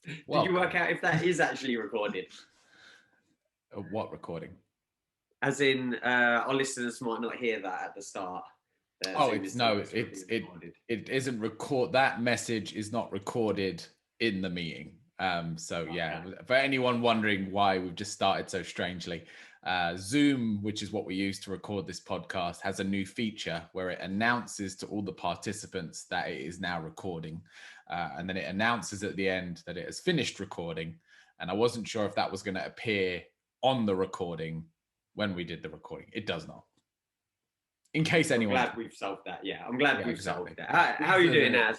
Did you Welcome. work out if that is actually recorded? What recording? As in, our listeners might not hear that at the start. Oh, Zoom it's is telling no, us we're being recorded. it isn't record. That message is not recorded in the meeting. So yeah, Okay. for anyone wondering why we've just started so strangely, Zoom, which is what we use to record this podcast, has a new feature where it announces to all the participants that it is now recording, and then it announces at the end that it has finished recording. And I wasn't sure if that was going to appear on the recording when we did the recording. It does not. In case I'm anyone's glad we've solved that. Yeah, I'm glad yeah, we've solved exactly. that. How are you doing, Az?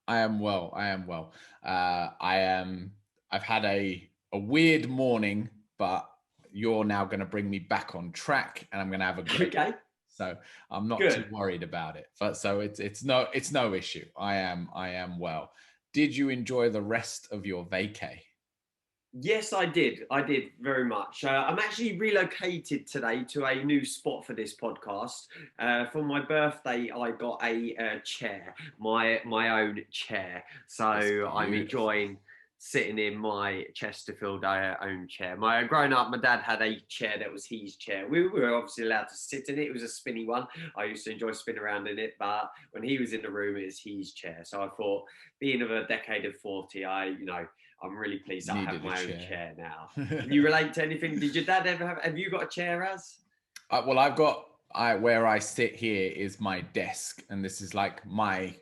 I am well. I am well. I am. I've had a weird morning, but you're now going to bring me back on track, and I'm going to have a great. Okay, So I'm not too good. worried about it. But so it's no issue. I am well. Did you enjoy the rest of your vacay? Yes, I did. I did very much. I'm actually relocated today to a new spot for this podcast. For my birthday, I got a chair, my own chair. So It's I'm beautiful. enjoying sitting in my Chesterfield own chair. My growing up, my dad had a chair that was his chair. We were obviously allowed to sit in it. It was a spinny one. I used to enjoy spinning around in it, but when he was in the room, it was his chair. So I thought, being of a decade of 40, I'm really pleased that I have Needed a my own chair. chair now. Can you relate to anything? Did your dad ever have you got a chair, as? Well, I've got I where I sit here is my desk, and this is like my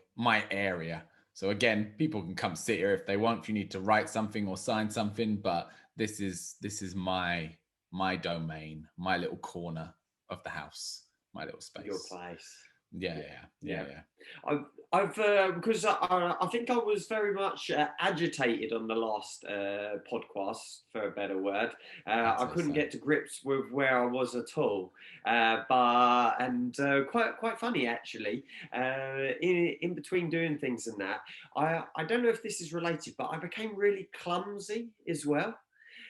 area. So again, people can come sit here if they want. If you need to write something or sign something, but this is my domain, my little corner of the house, my little Your space. place? Yeah, Yeah, yeah, yeah, yeah. yeah. I've because I think I was very much agitated on the last podcast, for a better word. I'd I say couldn't so. get to grips with where I was at all, but quite funny actually. In between doing things and that, I don't know if this is related, but I became really clumsy as well.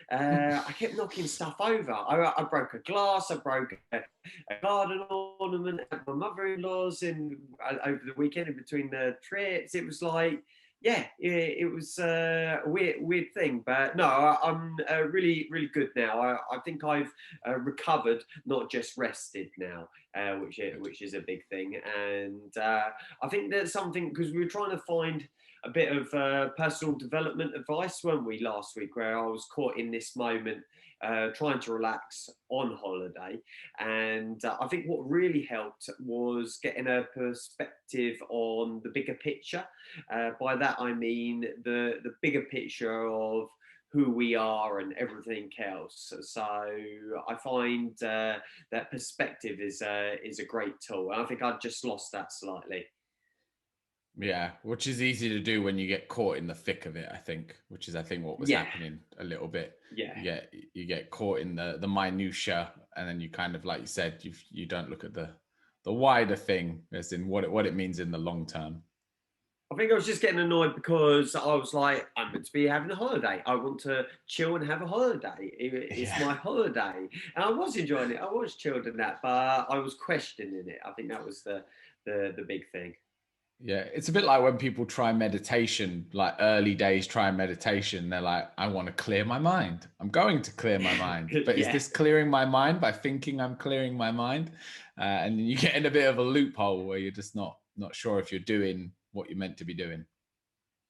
I kept knocking stuff over. I broke a glass. I broke a garden ornament at my mother-in-law's over the weekend in between the trips. It was like, yeah, it was a weird thing. But no, I'm really, really good now. I think I've recovered, not just rested now, Good. which is a big thing. And I think there's something because we were trying to find a bit of personal development advice, weren't we, last week, where I was caught in this moment trying to relax on holiday. And I think what really helped was getting a perspective on the bigger picture. By that, I mean the bigger picture of who we are and everything else. So I find that perspective is a great tool. And I think I've just lost that slightly. Yeah, which is easy to do when you get caught in the thick of it, I think, which is I think what was Yeah, happening a little bit. yeah. You get caught in the minutia, and then you kind of, like you said, you don't look at the wider thing, as in what it means in the long term. I think I was just getting annoyed because I was like, I'm meant to be having a holiday. I want to chill and have a holiday. It's Yeah. my holiday. And I was enjoying it. I was chilled in that, but I was questioning it. I think that was the big thing. Yeah, it's a bit like when people try meditation, like early days try meditation, they're like, I want to clear my mind. I'm going to clear my mind. But is Yeah. this clearing my mind by thinking I'm clearing my mind? And you get in a bit of a loophole where you're just not sure if you're doing what you're meant to be doing.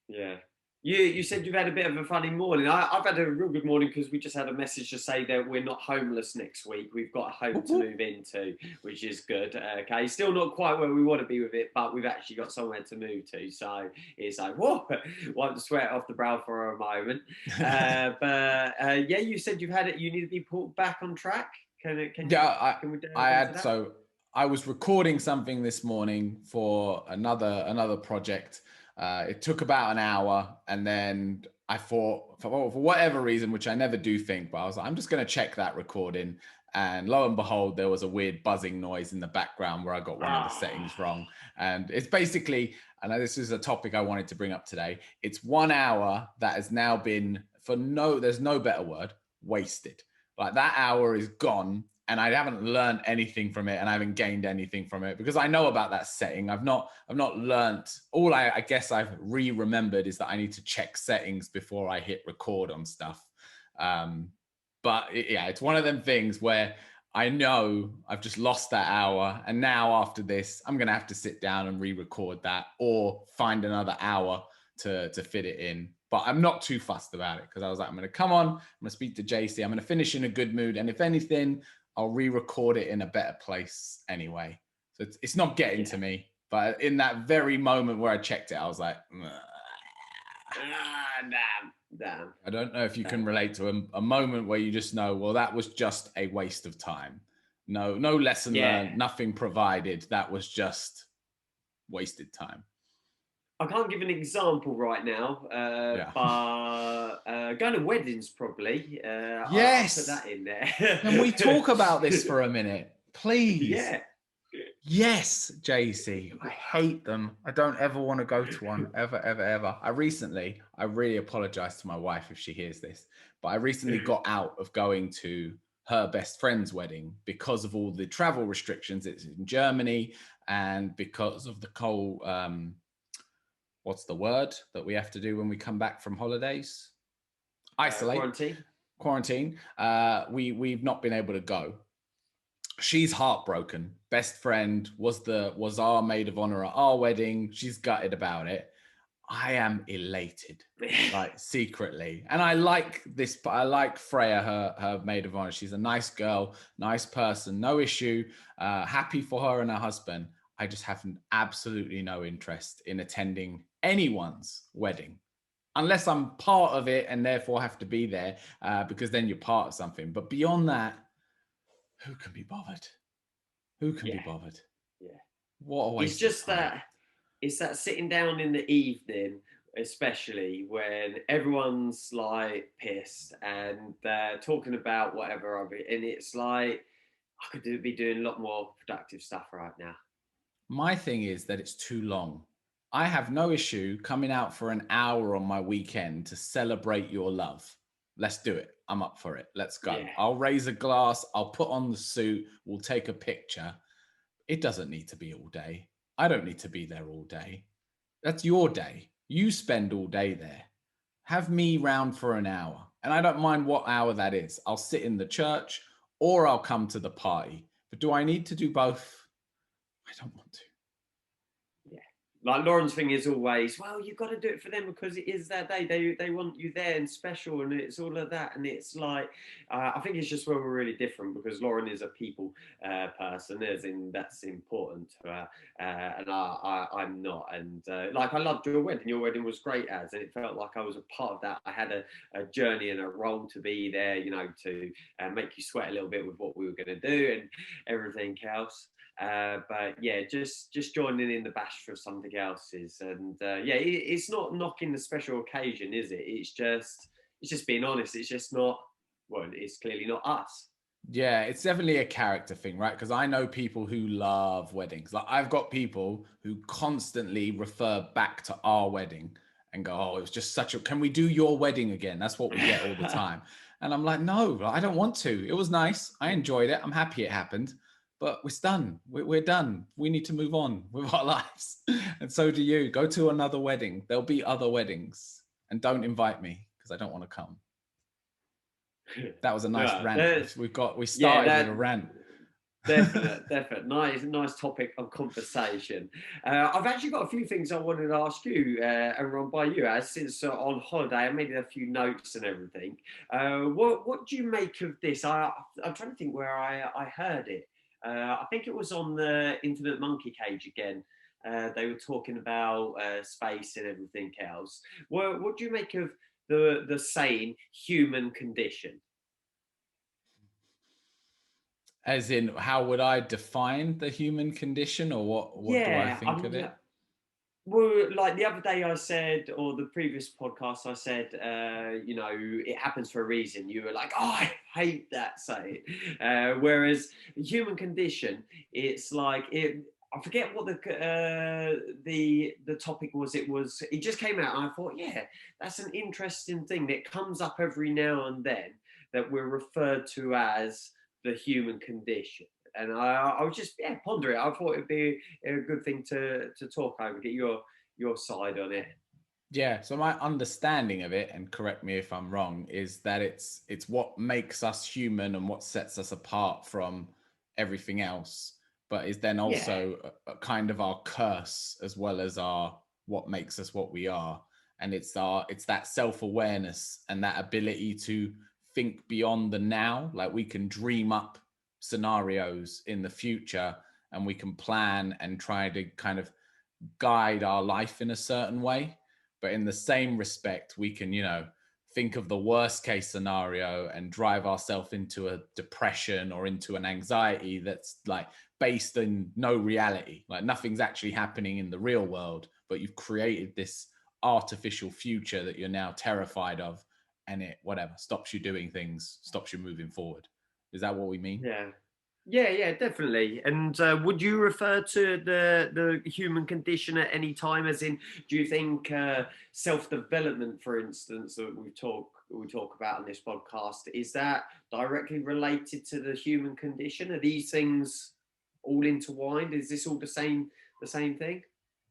Yeah. You said you've had a bit of a funny morning. I've had a real good morning because we just had a message to say that we're not homeless next week. We've got a home Whoop, to whoop. move into, which is good. Okay, still not quite where we want to be with it, but we've actually got somewhere to move to. So it's like, whoa, wipe the sweat off the brow for a moment. But yeah, you said you've had it. You need to be pulled back on track. Yeah, Can we I delve into had that? so I was recording something this morning for another project. It took about an hour, and then I thought, for whatever reason, which I never do think, but I was like, I'm just going to check that recording. And lo and behold, there was a weird buzzing noise in the background where I got one of the settings Ah, wrong. And it's basically, I know this is a topic I wanted to bring up today. It's 1 hour that has now been, there's no better word, wasted. Like that hour is gone and I haven't learned anything from it, and I haven't gained anything from it, because I know about that setting. I've not learnt. All I guess I've remembered is that I need to check settings before I hit record on stuff. But yeah, it's one of them things where I know I've just lost that hour, and now after this, I'm gonna have to sit down and re-record that, or find another hour to fit it in. But I'm not too fussed about it, because I was like, I'm gonna come on, I'm gonna speak to JC, I'm gonna finish in a good mood, and if anything, I'll re-record it in a better place anyway. So it's not getting to me. But in that very moment where I checked it, I was like, damn. I don't know if you can relate to a moment where you just know, well, that was just a waste of time. No lesson learned, nothing provided. That was just wasted time. I can't give an example right now, but going to weddings probably. Yes. I'll put that in there. Can we talk about this for a minute, please? Yeah. Yes, JC. I hate them. I don't ever want to go to one, ever, ever, ever. I really apologize to my wife if she hears this, but I recently got out of going to her best friend's wedding because of all the travel restrictions. It's in Germany, and because of the cold, what's the word that we have to do when we come back from holidays? Isolate. Quarantine. We've not been able to go. She's heartbroken. Best friend was our maid of honor at our wedding. She's gutted about it. I am elated, like secretly. And I like this, but I like Freya, her maid of honor. She's a nice girl, nice person, no issue. Happy for her and her husband. I just have absolutely no interest in attending anyone's wedding, unless I'm part of it and therefore have to be there, because then you're part of something. But beyond that, who can be bothered? Who can be bothered? Yeah. What a waste It's just of time. it's that sitting down in the evening, especially when everyone's like pissed and they're talking about whatever of it, and it's like I could be doing a lot more productive stuff right now. My thing is that it's too long. I have no issue coming out for an hour on my weekend to celebrate your love. Let's do it. I'm up for it. Let's go. Yeah. I'll raise a glass. I'll put on the suit. We'll take a picture. It doesn't need to be all day. I don't need to be there all day. That's your day. You spend all day there. Have me round for an hour. And I don't mind what hour that is. I'll sit in the church or I'll come to the party. But do I need to do both? I don't want to. Like Lauren's thing is always, well, you've got to do it for them because it is their day. They want you there and special, and it's all of that. And it's like, I think it's just where we're really different, because Lauren is a people person, as in that's important to her, and I'm not. And like I loved your wedding. Your wedding was great, and it felt like I was a part of that. I had a journey and a role to be there, you know, to make you sweat a little bit with what we were going to do and everything else. But yeah, just joining in the bash for something else is, and it's not knocking the special occasion, is it? It's just being honest. It's just not. Well, it's clearly not us. Yeah, it's definitely a character thing, right? Because I know people who love weddings. Like I've got people who constantly refer back to our wedding and go, "Oh, it was just such a. Can we do your wedding again?" That's what we get all the time. And I'm like, no, I don't want to. It was nice. I enjoyed it. I'm happy it happened. But we're done. We're done. We need to move on with our lives. And so do you. Go to another wedding. There'll be other weddings. And don't invite me because I don't want to come. That was a nice rant. We started with a rant. Definite. Nice topic of conversation. I've actually got a few things I wanted to ask you and run by you, as since on holiday I made a few notes and everything. What do you make of this? I'm trying to think where I heard it. I think it was on the Infinite Monkey Cage again. They were talking about space and everything else. What do you make of the saying human condition? As in, how would I define the human condition, or what do I think of it? Well, like the other day I said, or the previous podcast I said, it happens for a reason. You were like, oh, I hate that saying. Whereas human condition, it's like it. I forget what the topic was. It just came out, and I thought, yeah, that's an interesting thing that comes up every now and then, that we're referred to as the human condition. And I was just pondering. I thought it'd be a good thing to talk over, get your side on it. Yeah, so my understanding of it, and correct me if I'm wrong, is that it's what makes us human and what sets us apart from everything else, but is then Yeah, also a kind of our curse as well as our what makes us what we are. And it's that self-awareness and that ability to think beyond the now. Like we can dream up scenarios in the future and we can plan and try to kind of guide our life in a certain way. But in the same respect, we can, think of the worst case scenario and drive ourselves into a depression or into an anxiety that's like based in no reality. Like nothing's actually happening in the real world, but you've created this artificial future that you're now terrified of. And it, whatever, stops you doing things, stops you moving forward. Is that what we mean? yeah. Yeah, definitely. And would you refer to the human condition at any time? As in, do you think self development, for instance, that we talk about on this podcast, is that directly related to the human condition? Are these things all intertwined? Is this all the same thing?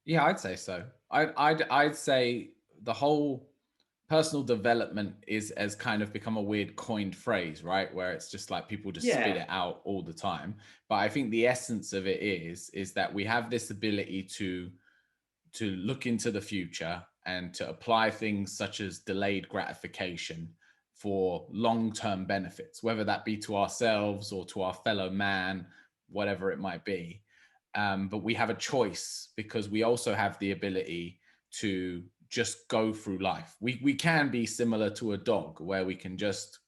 Yeah, I'd say so. I'd say the whole personal development is has kind of become a weird coined phrase, right? Where it's just like people just spit Yeah, it out all the time. But I think the essence of it is that we have this ability to look into the future and to apply things such as delayed gratification for long-term benefits, whether that be to ourselves or to our fellow man, whatever it might be. But we have a choice because we also have the ability to just go through life. We can be similar to a dog where we can just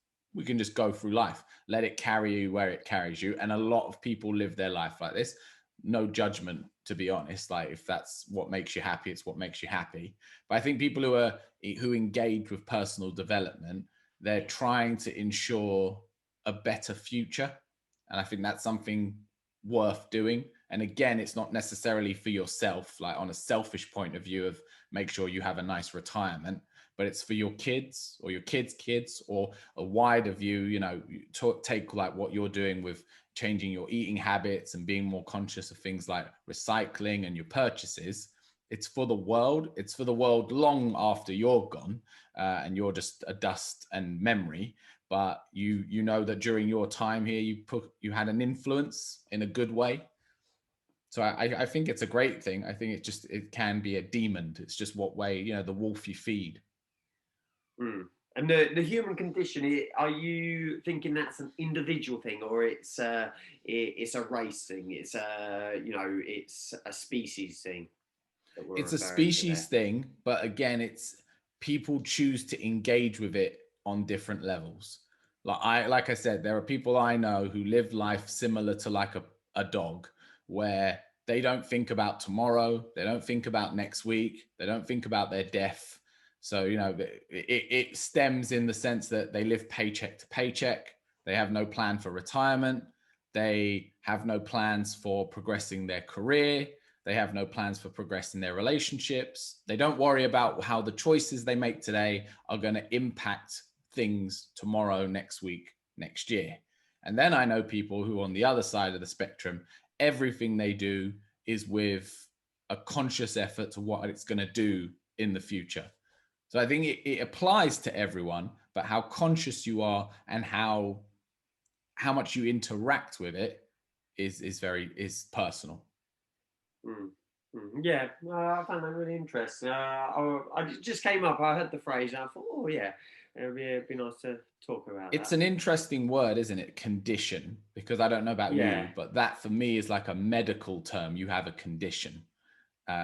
go through life, let it carry you where it carries you. And a lot of people live their life like this. No judgment, to be honest. Like if that's what makes you happy, it's what makes you happy. But I think people who engage with personal development, they're trying to ensure a better future. And I think that's something worth doing. And again, it's not necessarily for yourself, like on a selfish point of view of make sure you have a nice retirement, but it's for your kids or your kids' kids or a wider view. Take like what you're doing with changing your eating habits and being more conscious of things like recycling and your purchases. It's for the world. It's for the world long after you're gone, and you're just a dust and memory. But you know that during your time here, you had an influence in a good way. So I think it's a great thing. I think it can be a demon. It's just what way, the wolf you feed. mm. And the human condition, are you thinking that's an individual thing, or it's a race thing? It's a species thing that we're It's a referring to species there. thing, but again, it's people choose to engage with it on different levels. Like I said, there are people I know who live life similar to like a dog, where they don't think about tomorrow, they don't think about next week, they don't think about their death. So, it stems in the sense that they live paycheck to paycheck. They have no plan for retirement. They have no plans for progressing their career. They have no plans for progressing their relationships. They don't worry about how the choices they make today are going to impact things tomorrow, next week, next year. And then I know people who, on the other side of the spectrum, everything they do is with a conscious effort to what it's going to do in the future. So I think it applies to everyone, but how conscious you are and how much you interact with it is personal. Mm. Yeah, I found that really interesting. I just came up. I heard the phrase, and I thought, oh yeah, it'd be nice to talk about It's that. an interesting word, isn't it? Condition, because I don't know about Yeah. you, but that for me is like a medical term. You have a condition,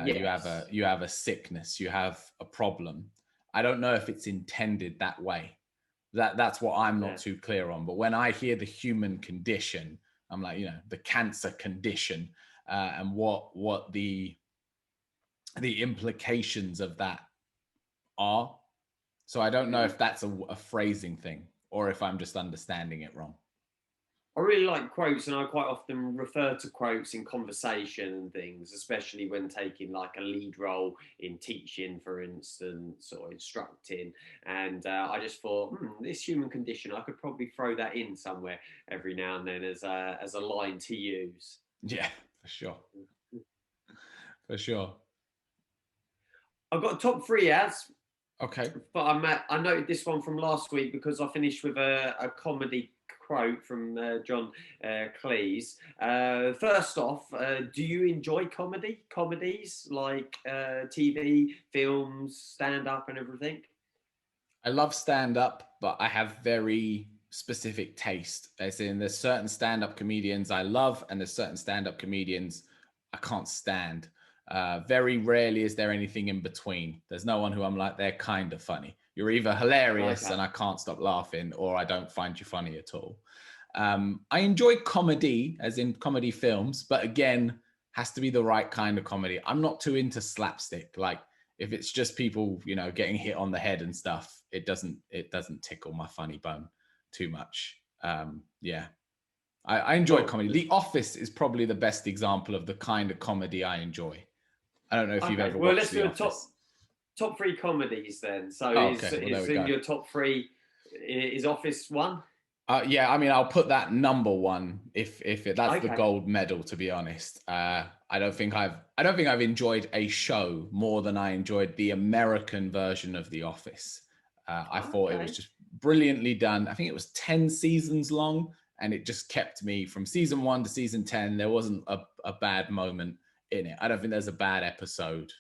you have a Yes. sickness, you have a problem. I don't know if it's intended that way. That's what I'm not Yeah. too clear on. But when I hear the human condition, I'm like, the cancer condition, and what the implications of that are. So I don't know Mm. if that's a phrasing thing or if I'm just understanding it wrong. I really like quotes, and I quite often refer to quotes in conversation and things, especially when taking like a lead role in teaching, for instance, or instructing. And I just thought, this human condition, I could probably throw that in somewhere every now and then as a line to use. Yeah, for sure. For sure. I've got top three as, Okay. but I noted this one from last week because I finished with a comedy quote from John Cleese. First off, do you enjoy comedies like TV, films, stand up, and everything? I love stand up, but I have very specific taste. As in, there's certain stand up comedians I love, and there's certain stand up comedians I can't stand. Very rarely is there anything in between. There's no one who I'm like, they're kind of funny. You're either hilarious Okay. and I can't stop laughing, or I don't find you funny at all. I enjoy comedy, as in comedy films, but again, has to be the right kind of comedy. I'm not too into slapstick. Like, if it's just people, getting hit on the head and stuff, it doesn't tickle my funny bone too much. Yeah, I enjoy Cool. comedy. The Office is probably the best example of the kind of comedy I enjoy. I don't know if you've Okay. ever Well, watched let's The do a top Office. top three comedies then. So Oh, is okay, well, there is we in go. your top three? Is Office one? Yeah, I mean, I'll put that number one that's the Okay. gold medal. To be honest, I don't think I've enjoyed a show more than I enjoyed the American version of The Office. I thought it was Okay. just brilliantly done. I think it was 10 seasons long, and it just kept me from season 1 to season 10. There wasn't a bad moment in it. I don't think there's a bad episode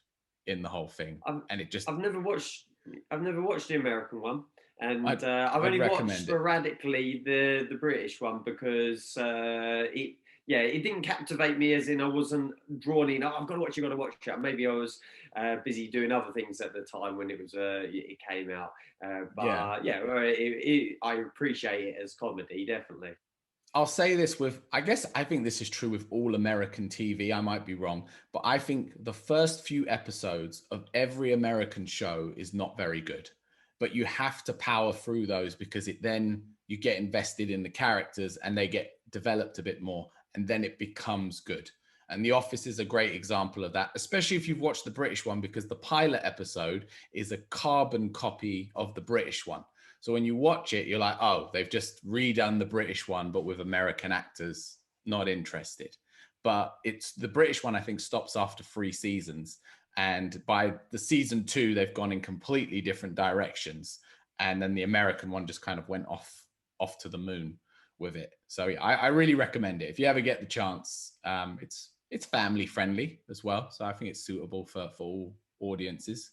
in the whole thing, I've and it just I've never watched I've never watched the American one, and I'd I've I'd only watched recommend it. sporadically the British one because it didn't captivate me, as in I wasn't drawn in. Oh, I've got to watch it, got to watch it. Maybe I was busy doing other things at the time when it came out. Yeah. But yeah, I appreciate it as comedy, definitely. I'll say this I guess I think this is true with all American TV. I might be wrong, but I think the first few episodes of every American show is not very good. But you have to power through those because then you get invested in the characters and they get developed a bit more, and then it becomes good. And The Office is a great example of that, especially if you've watched the British one, because the pilot episode is a carbon copy of the British one. So when you watch it, you're like, oh, they've just redone the British one, but with American actors. Not interested. But it's the British one, I think, stops after 3 seasons. And by the season 2, they've gone in completely different directions. And then the American one just kind of went off to the moon with it. So yeah, I really recommend it. If you ever get the chance, it's family friendly as well. So I think it's suitable for all audiences.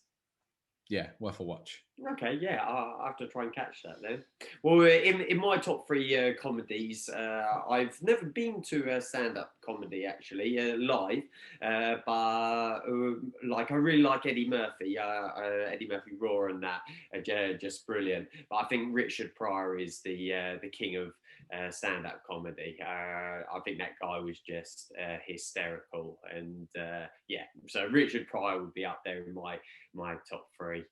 Yeah, worth a watch. Okay, yeah, I'll have to try and catch that then. Well, in my top three comedies, I've never been to a stand-up comedy actually live, but like I really like Eddie Murphy, Eddie Murphy Raw, and that just brilliant. But I think Richard Pryor is the king of stand-up comedy. I think that guy was just hysterical, and yeah, so Richard Pryor would be up there in my top three.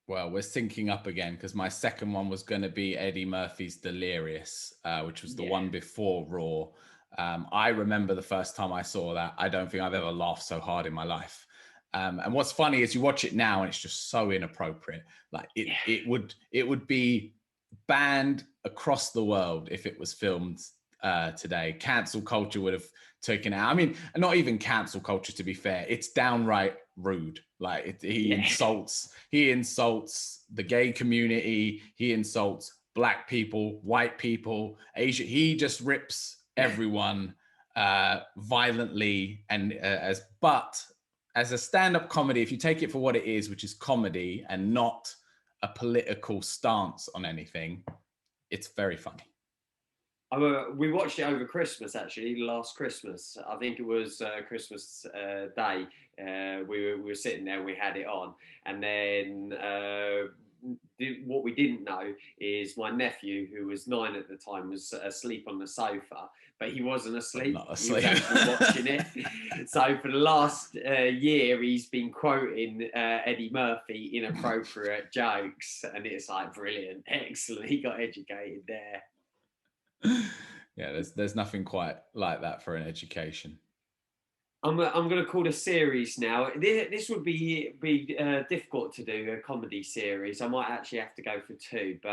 Well, we're syncing up again because my second one was going to be Eddie Murphy's Delirious, which was the Yeah. one before Raw. I remember the first time I saw that. I don't think I've ever laughed so hard in my life. And what's funny is you watch it now and it's just so inappropriate. Like Yeah. it would be banned across the world if it was filmed today. Cancel culture would have taken it out. I mean, not even cancel culture, to be fair. It's downright rude. Like he Yeah. insults the gay community. He insults black people, white people, Asia. He just rips everyone violently. And as a stand-up comedy, if you take it for what it is, which is comedy and not a political stance on anything, it's very funny. We watched it over Christmas, actually, last Christmas. I think it was Christmas Day. We were sitting there, we had it on. And then what we didn't know is my nephew, who was 9 at the time, was asleep on the sofa, but he wasn't But asleep. not He was asleep. actually watching it. So for the last year, he's been quoting Eddie Murphy inappropriate jokes. And it's like, brilliant, excellent. He got educated there. Yeah, there's nothing quite like that for an education. I'm going to call a series now. This would be difficult to do a comedy series. I might actually have to go for two, but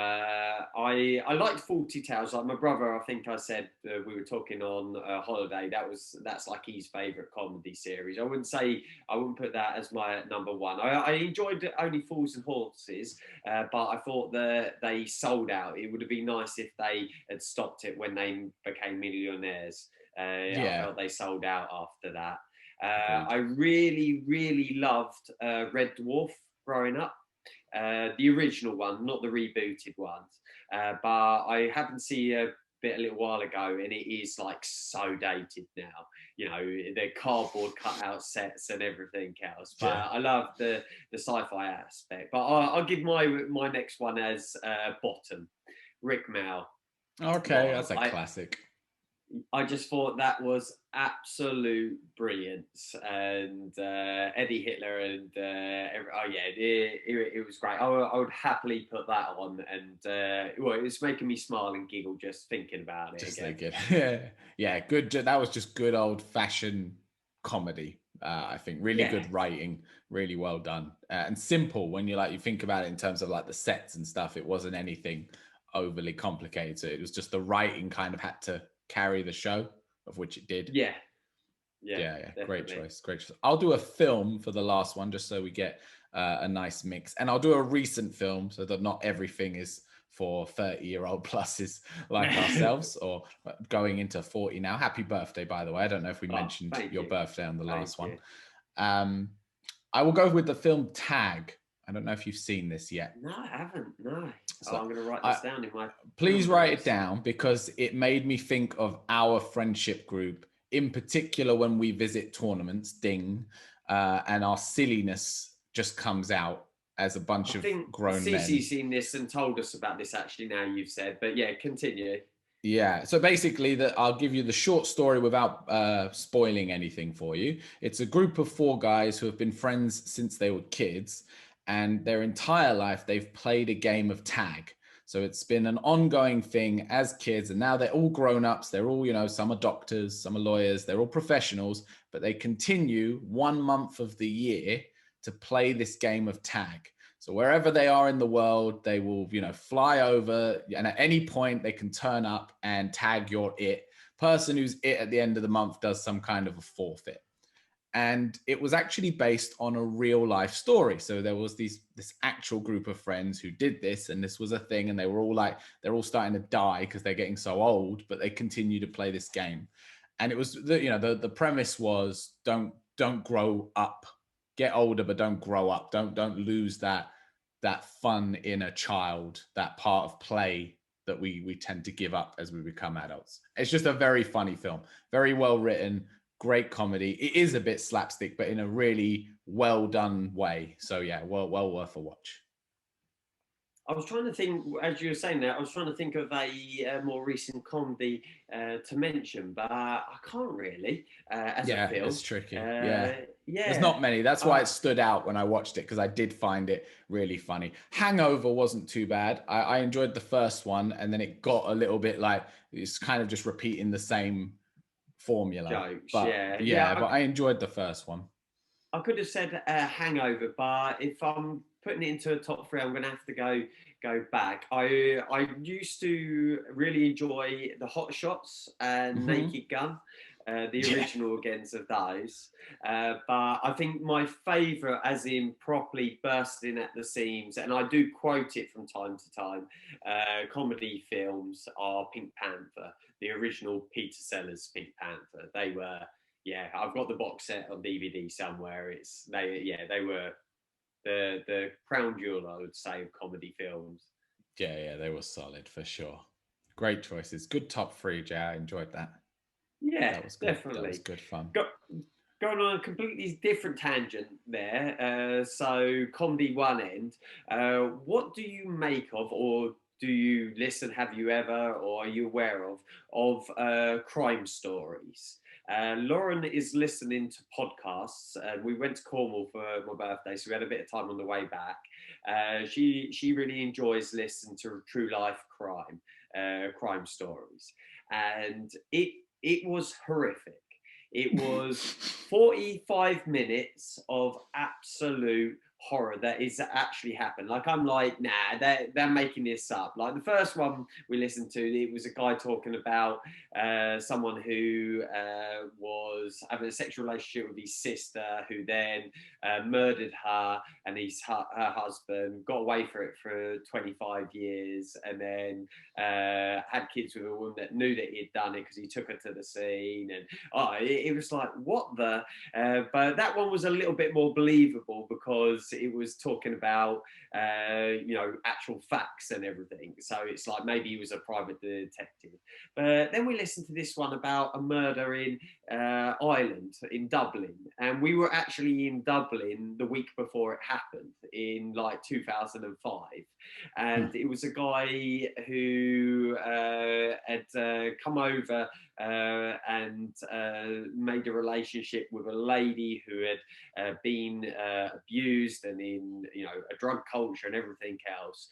I liked Faulty Tales. Like my brother, I think I said we were talking on holiday. That's like his favourite comedy series. I wouldn't put that as my number one. I enjoyed Only Fools and Horses, but I thought that they sold out. It would have been nice if they had stopped it when they became millionaires. I Yeah, felt they sold out after that. agreed. I really, really loved Red Dwarf growing up, the original one, not the rebooted ones. But I happened to see a bit a little while ago, and it is like so dated now. You know, the cardboard cutout sets and everything else. But Yeah. I love the sci-fi aspect. But I'll give my next one as bottom, Rick Mao. Okay, Bottom. that's a classic. I just thought that was absolute brilliance, and Eddie Hitler and oh yeah, it was great. I would happily put that on, and well, it's making me smile and giggle just thinking about it Just again. thinking. Yeah, yeah, good. That was just good old fashioned comedy. I think really Yeah, good writing, really well done, and simple when you think about it in terms of like the sets and stuff. It wasn't anything overly complicated. So it was just the writing kind of had to carry the show, of which it did. yeah, yeah, Yeah, yeah, great definitely. choice, great choice. I'll do a film for the last one, just so we get a nice mix, and I'll do a recent film so that not everything is for 30-year-old pluses like ourselves, or going into 40 now. Happy birthday, by the way. I don't know if we Oh, mentioned thank your you, birthday on the thank last one. you. Um, I will go with the film Tag. I don't know if you've seen this yet. No, I haven't. No. Oh, So I'm going to write I, this down in my please film write it notes. down because it made me think of our friendship group, in particular when we visit tournaments, ding, and our silliness just comes out as a I bunch of think grown men. Cece's seen this and told us about this actually. Now you've said, but yeah, continue. Yeah. So basically, I'll give you the short story without spoiling anything for you. It's a group of four guys who have been friends since they were kids, and their entire life they've played a game of tag. So it's been an ongoing thing as kids, and now they're all grown ups. They're all, some are doctors, some are lawyers, they're all professionals, but they continue 1 month of the year to play this game of tag. So wherever they are in the world, they will, fly over, and at any point they can turn up and tag your it. Person who's it at the end of the month does some kind of a forfeit. And it was actually based on a real life story. So there was this actual group of friends who did this, and this was a thing, and they were all they're all starting to die because they're getting so old, but they continue to play this game. And it was the premise was don't grow up, get older, but don't grow up. Don't lose that fun inner child, that part of play that we tend to give up as we become adults. It's just a very funny film, very well written, great comedy. It is a bit slapstick, but in a really well done way. So yeah, well worth a watch. I was trying to think, as you were saying that, I was trying to think of a more recent comedy to mention, but I can't really as a Yeah, film. it's tricky. Yeah. Uh, There's yeah, not many. That's why uh, it stood out when I watched it, because I did find it really funny. Hangover wasn't too bad. I enjoyed the first one, and then it got a little bit like it's kind of just repeating the same formula. jokes. But Yeah, yeah, yeah. but I enjoyed the first one. I could have said Hangover, but if I'm putting it into a top three, I'm going to have to go back. I used to really enjoy the Hot Shots and Hmm. Naked Gun, the Yeah. original against of those. But I think my favourite, as in properly bursting at the seams, and I do quote it from time to time, comedy films are Pink Panther, the original Peter Sellers Pink Panther. They were, yeah, I've got the box set on DVD somewhere. They were the crown jewel, I would say, of comedy films. Yeah, yeah, they were solid for sure. Great choices. Good top three, Jay. I enjoyed that. Yeah, That was good. That was definitely. good fun. Go, Going on a completely different tangent there. So comedy one end. What do you make of, or do you listen? Have you ever, or are you aware of crime stories? Lauren is listening to podcasts. We went to Cornwall for my birthday, so we had a bit of time on the way back. She really enjoys listening to true life crime stories, and it was horrific. It was 45 minutes of absolute horror that is actually happened. Like, I'm like, nah, they're making this up. Like, the first one we listened to, it was a guy talking about someone who was having a sexual relationship with his sister, who then murdered her and her husband, got away for it for 25 years, and then had kids with a woman that knew that he'd done it because he took her to the scene. And it was like, what the? But that one was a little bit more believable because it was talking about actual facts and everything. So it's like maybe he was a private detective. But then we listened to this one about a murder in Ireland, in Dublin, and we were actually in Dublin the week before it happened in like 2005, and it was a guy who had come over and made a relationship with a lady who had been abused and in a drug culture and everything else.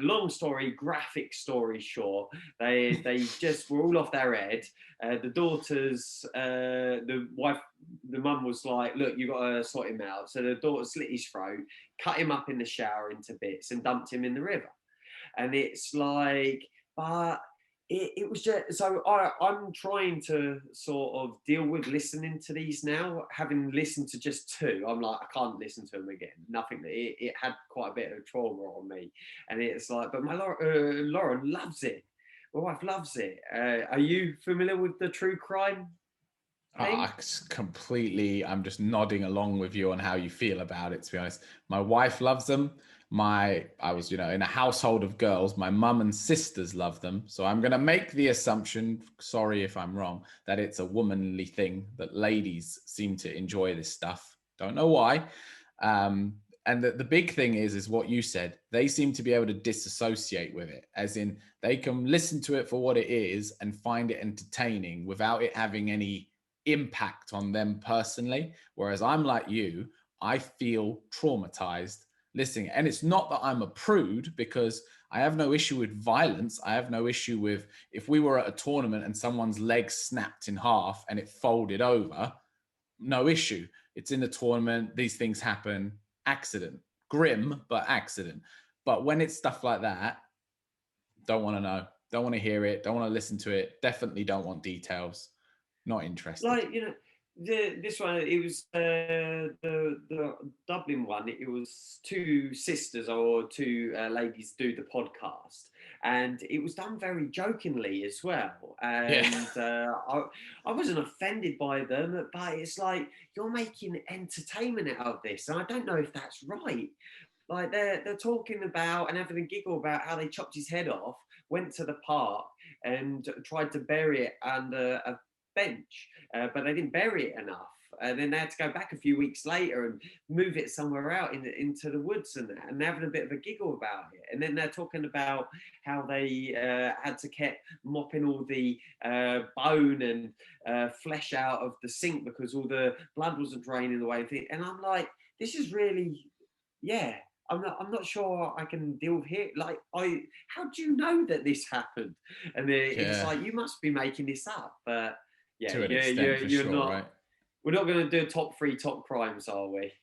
Long story, graphic story short, they just were all off their head. The daughters, the wife, the mum was like, look, you got to sort him out. So the daughter slit his throat, cut him up in the shower into bits and dumped him in the river. And it's like, but it was just, so I'm trying to sort of deal with listening to these now. Having listened to just two, I'm like, I can't listen to them again. Nothing. It had quite a bit of trauma on me, and it's like, but my Lauren loves it. My wife loves it. Are you familiar with the true crime thing? I'm just nodding along with you on how you feel about it, to be honest. My wife loves them. I was, in a household of girls. My mum and sisters love them. So I'm going to make the assumption, sorry if I'm wrong, that it's a womanly thing, that ladies seem to enjoy this stuff. Don't know why. And the big thing is what you said. They seem to be able to disassociate with it, as in they can listen to it for what it is and find it entertaining without it having any impact on them personally. Whereas I'm like you, I feel traumatized listening. And it's not that I'm a prude, because I have no issue with violence. I have no issue with, if we were at a tournament and someone's leg snapped in half and it folded over, no issue. It's in the tournament. These things happen. Accident. Grim, but accident. But when it's stuff like that, don't want to know. Don't want to hear it. Don't want to listen to it. Definitely don't want details. Not interested. Like, this one, it was the Dublin one. It was two sisters or two ladies do the podcast, and it was done very jokingly as well. And I wasn't offended by them, but it's like, you're making entertainment out of this, and I don't know if that's right. Like, they're talking about and having a giggle about how they chopped his head off, went to the park and tried to bury it under a bench, but they didn't bury it enough. And then they had to go back a few weeks later and move it somewhere out into the woods and that, and having a bit of a giggle about it. And then they're talking about how they had to keep mopping all the bone and flesh out of the sink because all the blood wasn't draining the way. And I'm like, this is really, yeah. I'm not sure I can deal with it. Like, how do you know that this happened? And it's like, you must be making this up. But yeah, to an extent, for you're sure, not. right? We're not going to do top 3 top crimes, are we?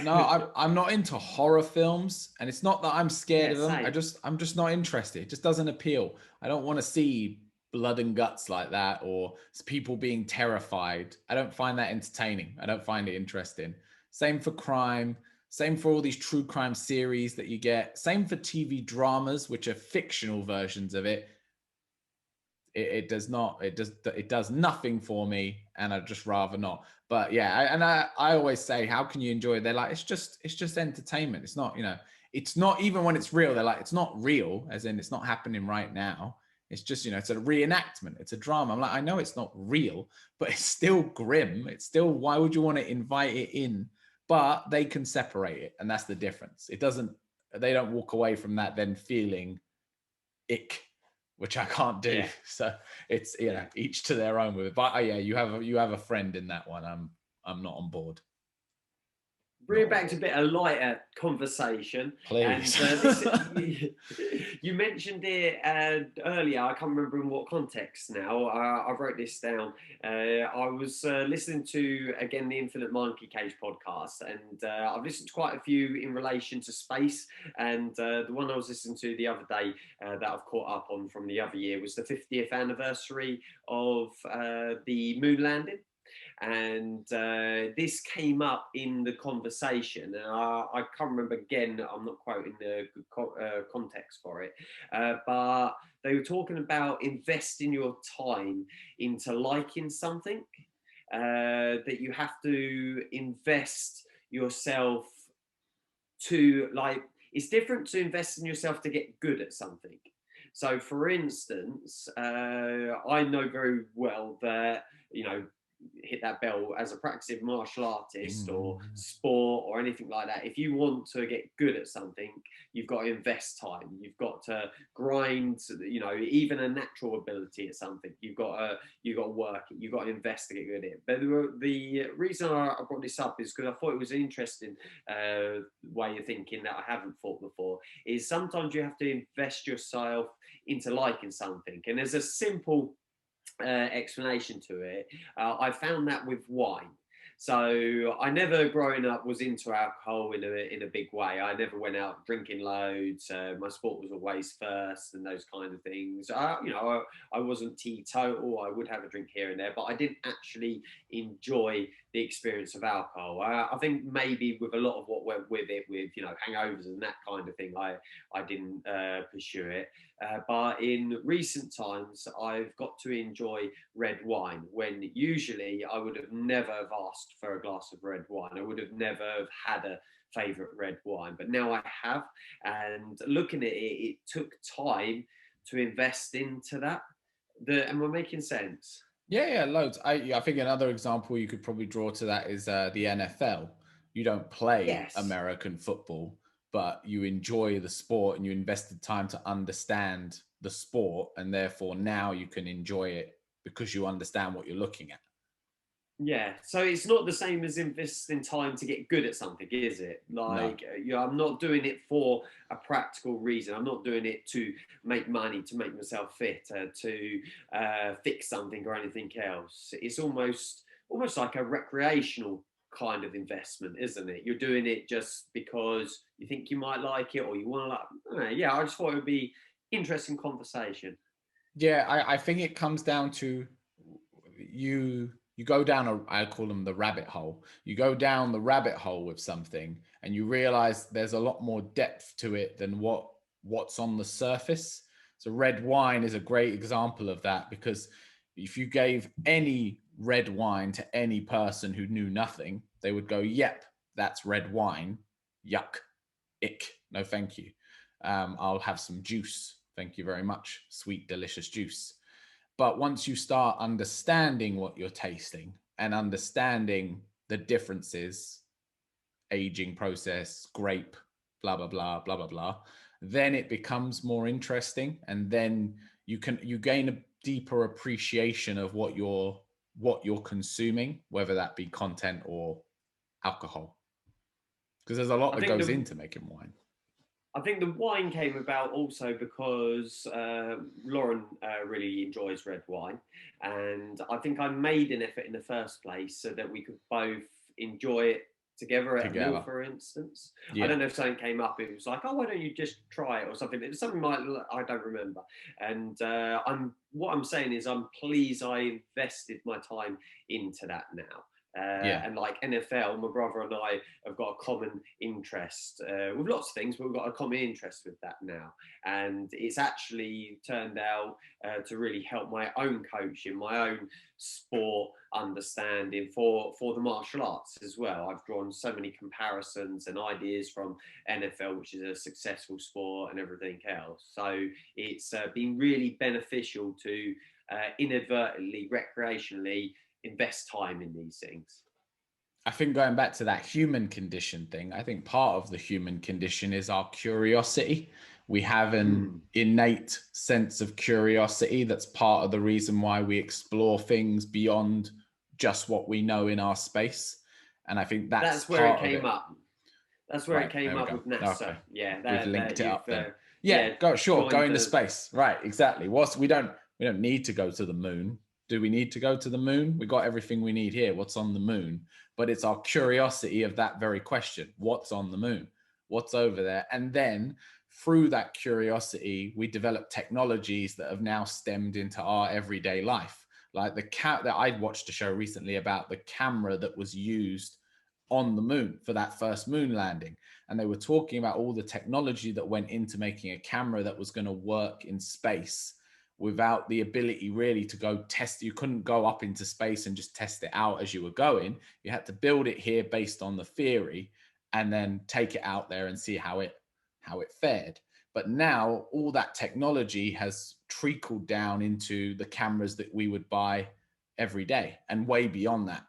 No, I'm not into horror films, and it's not that I'm scared of them. Same. I'm just not interested. It just doesn't appeal. I don't want to see blood and guts like that, or people being terrified. I don't find that entertaining. I don't find it interesting. Same for crime. Same for all these true crime series that you get. Same for TV dramas, which are fictional versions of it. It does not. It does nothing for me, and I'd just rather not. But yeah, I always say, how can you enjoy it? They're like, it's just entertainment. It's not, it's not, even when it's real, they're like, it's not real, as in it's not happening right now. It's just, it's a reenactment. It's a drama. I'm like, I know it's not real, but it's still grim. It's still, why would you want to invite it in? But they can separate it, and that's the difference. They don't walk away from that then feeling ick. which I can't do. Yeah. So it's, you know, Yeah. each to their own with it. But yeah, you have a friend in that one. I'm not on board. Bring Not it on back to a board. bit of lighter conversation. Please. And this, you mentioned it earlier. I can't remember in what context now. I wrote this down. I was listening to, again, the Infinite Monkey Cage podcast, and I've listened to quite a few in relation to space. And the one I was listening to the other day that I've caught up on from the other year was the 50th anniversary of the moon landing. And this came up in the conversation. And I can't remember, again, I'm not quoting the context for it, but they were talking about investing your time into liking something, that you have to invest yourself to, like, it's different to invest in yourself to get good at something. So, for instance, I know very well that, hit that bell, as a practicing martial artist or Mm. sport or anything like that. If you want to get good at something, you've got to invest time. You've got to grind. Even a natural ability at something, you've got to work it. You've got to invest to get good at it. But the reason I brought this up is because I thought it was an interesting way of thinking that I haven't thought before. Is sometimes you have to invest yourself into liking something, and there's a simple explanation to it. I found that with wine. So I never, growing up, was into alcohol in a big way. I never went out drinking loads. My sport was always first and those kind of things. I wasn't teetotal. I would have a drink here and there, but I didn't actually enjoy the experience of alcohol. I think maybe with a lot of what went with it, with hangovers and that kind of thing, I didn't pursue it. But in recent times, I've got to enjoy red wine when usually I would have never have asked for a glass of red wine. I would have never have had a favorite red wine, but now I have. And looking at it, it took time to invest into that. Am I making sense? Yeah, loads. I think another example you could probably draw to that is the NFL. You don't play Yes. American football, but you enjoy the sport and you invested time to understand the sport, and therefore now you can enjoy it because you understand what you're looking at. Yeah, so it's not the same as investing time to get good at something, is it? No. Like, I'm not doing it for a practical reason. I'm not doing it to make money, to make myself fit, to fix something or anything else. It's almost like a recreational kind of investment, isn't it? You're doing it just because you think you might like it or you want to like. I don't know, yeah, I just thought it would be interesting conversation. Yeah, I think it comes down to you go down I call them the rabbit hole. You go down the rabbit hole with something and you realize there's a lot more depth to it than what's on the surface. So red wine is a great example of that, because if you gave any red wine to any person who knew nothing, they would go, yep, that's red wine. Yuck. Ick. No, thank you. I'll have some juice. Thank you very much. Sweet, delicious juice. But once you start understanding what you're tasting and understanding the differences, aging process, grape, blah, blah, blah, blah, blah, blah, then it becomes more interesting. And then you gain a deeper appreciation of what you're consuming, whether that be content or alcohol. Because there's a lot I that think goes the into making wine. I think the wine came about also because Lauren really enjoys red wine, and I think I made an effort in the first place so that we could both enjoy it together at a meal, Together. for instance. I Yeah. don't know if something came up. It was like, oh, why don't you just try it or something? It was something like, I don't remember. And what I'm saying is I'm pleased I invested my time into that now. Yeah. And like NFL, my brother and I have got a common interest with lots of things, but we've got a common interest with that now. And it's actually turned out to really help my own coaching, my own sport understanding for the martial arts as well. I've drawn so many comparisons and ideas from NFL, which is a successful sport, and everything else. So it's been really beneficial to inadvertently, recreationally invest time in these things. I think going back to that human condition thing, I think part of the human condition is our curiosity. We have an innate sense of curiosity that's part of the reason why we explore things beyond just what we know in our space. And I think that's That's where it part of came it. up. That's where Right, it came there we up go. with NASA. Okay. Yeah, We've that linked it you've up then. Yeah, go joined into the. space. Right, exactly. We don't need to go to the moon. Do we need to go to the moon? We got everything we need here. What's on the moon? But it's our curiosity of that very question. What's on the moon? What's over there? And then through that curiosity, we develop technologies that have now stemmed into our everyday life. Like that I watched a show recently about the camera that was used on the moon for that first moon landing. And they were talking about all the technology that went into making a camera that was going to work in space without the ability really to go test. You couldn't go up into space and just test it out as you were going. You had to build it here based on the theory and then take it out there and see how it fared. But now all that technology has trickled down into the cameras that we would buy every day and way beyond that,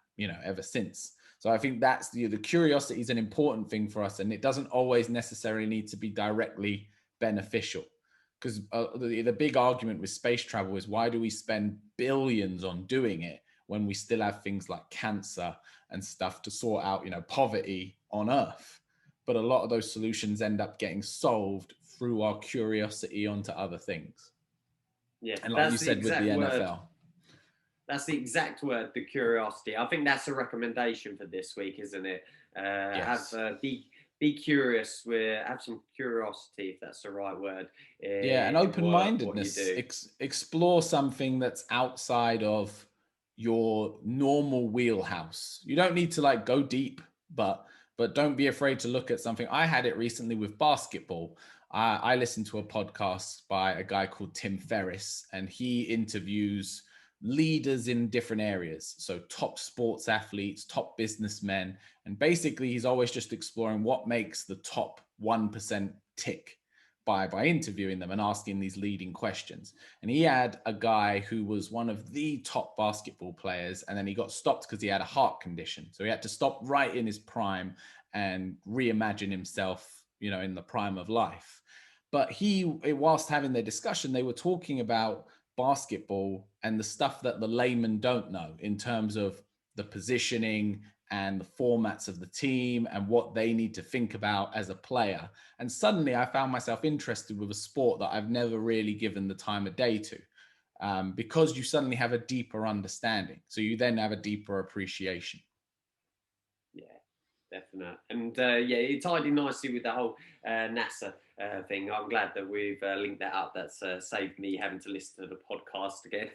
ever since. So I think that's the curiosity is an important thing for us, and it doesn't always necessarily need to be directly beneficial. Because the big argument with space travel is, why do we spend billions on doing it when we still have things like cancer and stuff to sort out, poverty on Earth? But a lot of those solutions end up getting solved through our curiosity onto other things. Yeah, And like you that's the said with the exact word. NFL. That's the exact word, the curiosity. I think that's a recommendation for this week, isn't it? Yes. Be curious. Have some curiosity, if that's the right word. Yeah, and In what you open-mindedness. do. Explore something that's outside of your normal wheelhouse. You don't need to like go deep, but don't be afraid to look at something. I had it recently with basketball. I listened to a podcast by a guy called Tim Ferriss, and he interviews leaders in different areas. So top sports athletes, top businessmen, and basically he's always just exploring what makes the top 1% tick by interviewing them and asking these leading questions. And he had a guy who was one of the top basketball players, and then he got stopped because he had a heart condition. So he had to stop right in his prime and reimagine himself, in the prime of life. But whilst having their discussion, they were talking about basketball and the stuff that the layman don't know in terms of the positioning and the formats of the team and what they need to think about as a player. And suddenly I found myself interested with a sport that I've never really given the time of day to, because you suddenly have a deeper understanding. So you then have a deeper appreciation. Yeah, definite. And yeah, it tied in nicely with the whole NASA thing. I'm glad that we've linked that up. That's saved me having to listen to the podcast again.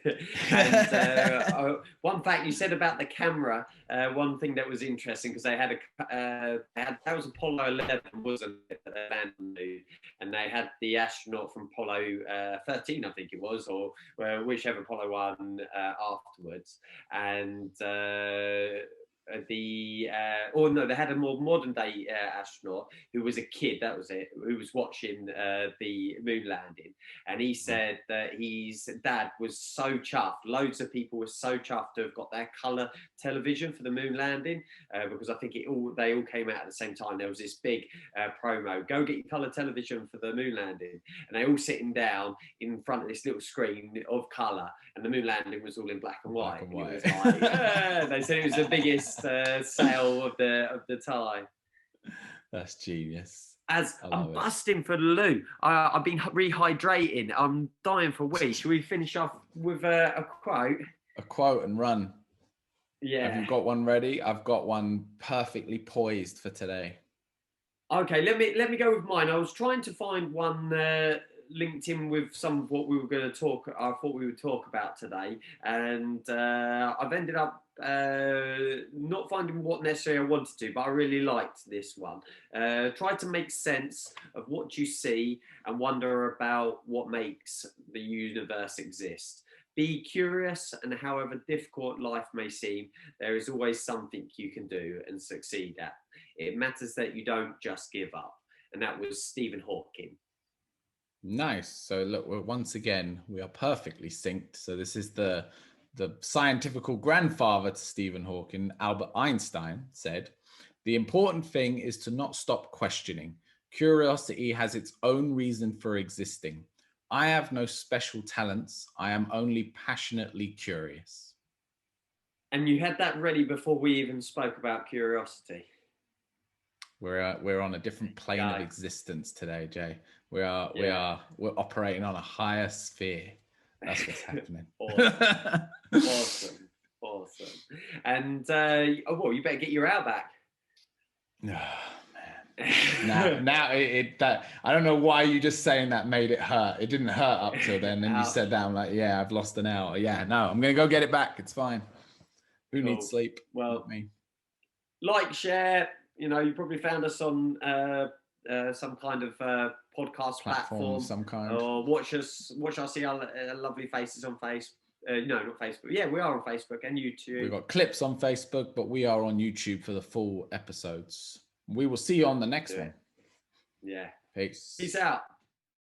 And one fact you said about the camera, one thing that was interesting, because they had that was Apollo 11, wasn't it? That they landed on the moon, and they had the astronaut from Apollo 13, I think it was, or whichever Apollo one afterwards, and. They had a more modern day astronaut who was a kid, that was it, who was watching the moon landing, and he said that his dad was so chuffed, loads of people were so chuffed to have got their color television for the moon landing, because I think they all came out at the same time. There was this big promo, go get your color television for the moon landing, and they all sitting down in front of this little screen of color, and the moon landing was all in black and white. And it was like, they said it was the biggest sale of the time. That's genius. As I'm busting for the loo, I've been rehydrating. I'm dying for a wee. Should we finish off with a quote? A quote and run. Yeah. Have you got one ready? I've got one perfectly poised for today. Okay, let me go with mine. I was trying to find one linked in with some of what we were going to talk. I thought we would talk about today, and I've ended up not finding what necessarily I wanted to, but I really liked this one. Try to make sense of what you see and wonder about what makes the universe exist. Be curious, and however difficult life may seem, there is always something you can do and succeed at. It matters that you don't just give up. And that was Stephen Hawking. Nice. So look, once again, we are perfectly synced. So this is the scientifical grandfather to Stephen Hawking, Albert Einstein, said, "The important thing is to not stop questioning. Curiosity has its own reason for existing. I have no special talents. I am only passionately curious. And you had that ready before we even spoke about curiosity. We're on a different plane of existence today, Jay. We're operating on a higher sphere. That's what's happening. Awesome. And well, you better get your owl back. Now that I don't know why you just saying that made it hurt. It didn't hurt up till then. Then you said that, I'm like, yeah, I've lost an hour. Yeah, no, I'm gonna go get it back. It's fine. Who needs sleep? Well, not me. Like, share. You know, you probably found us on some kind of podcast platform, some kind. Or watch us see our lovely faces on Facebook. No, not Facebook. Yeah, we are on Facebook and YouTube. We've got clips on Facebook, but we are on YouTube for the full episodes. We will see you on the next one. Yeah. Peace. Peace out.